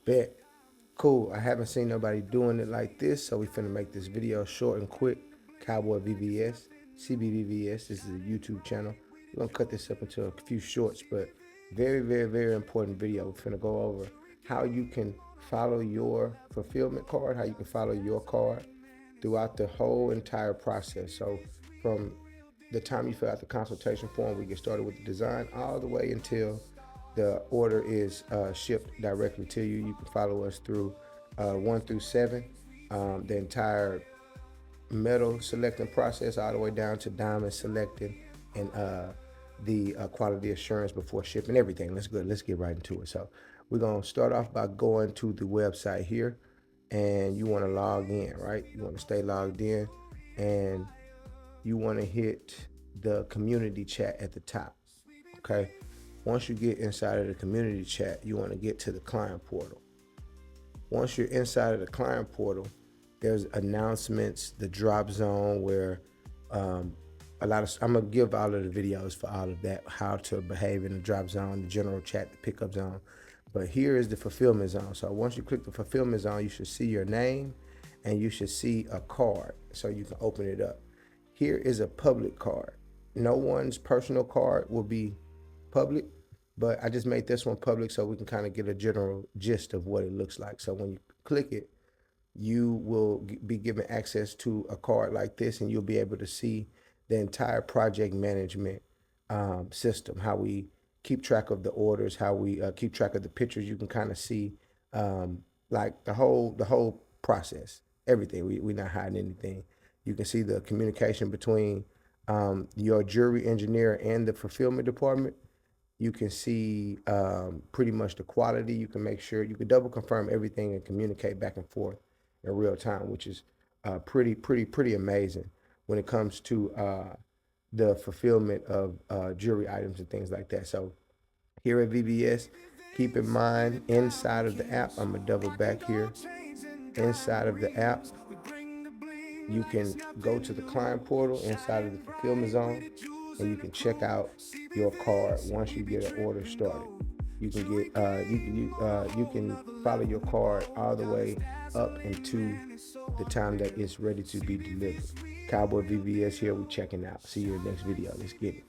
Bet. Cool. I haven't seen nobody doing it like this, so we finna make this video short and quick. Cowboy VVS, CBVVS. This is a YouTube channel. We're gonna cut this up into a few shorts, but very, very, very important video. We're finna go over how you can follow your fulfillment card, how you can follow your card throughout the whole entire process. So from the time you fill out the consultation form, we get started with the design all the way until the order is shipped directly to you. You can follow us through 1 through 7, the entire metal selecting process, all the way down to diamond selecting and the quality assurance before shipping, everything. Let's go. Let's get right into it. So we're gonna start off by going to the website here, and you want to log in, right? You want to stay logged in, and you want to hit the community chat at the top. Okay. Once you get inside of the community chat, you want to get to the client portal. Once you're inside of the client portal, there's announcements, the drop zone where I'm gonna give all of the videos for all of that, how to behave in the drop zone, the general chat, the pickup zone. But here is the fulfillment zone. So once you click the fulfillment zone, you should see your name and you should see a card so you can open it up. Here is a public card. No one's personal card will be public, but I just made this one public so we can kind of get a general gist of what it looks like. So when you click it, you will be given access to a card like this, and you'll be able to see the entire project management system, how we keep track of the orders, how we keep track of the pictures. You can kind of see like the whole process, everything. We're not hiding anything. You can see the communication between your jewelry engineer and the fulfillment department. You can see pretty much the quality. You can make sure, you can double confirm everything and communicate back and forth in real time, which is pretty amazing when it comes to the fulfillment of jewelry items and things like that. So here at VBS, keep in mind, inside of the app, I'm gonna double back here. Inside of the app, you can go to the client portal inside of the fulfillment zone, and you can check out your card once you get an order started. You can get you can follow your card all the way up into the time that it's ready to be delivered. Cowboy VBS here. We checking out. See you in the next video. Let's get it.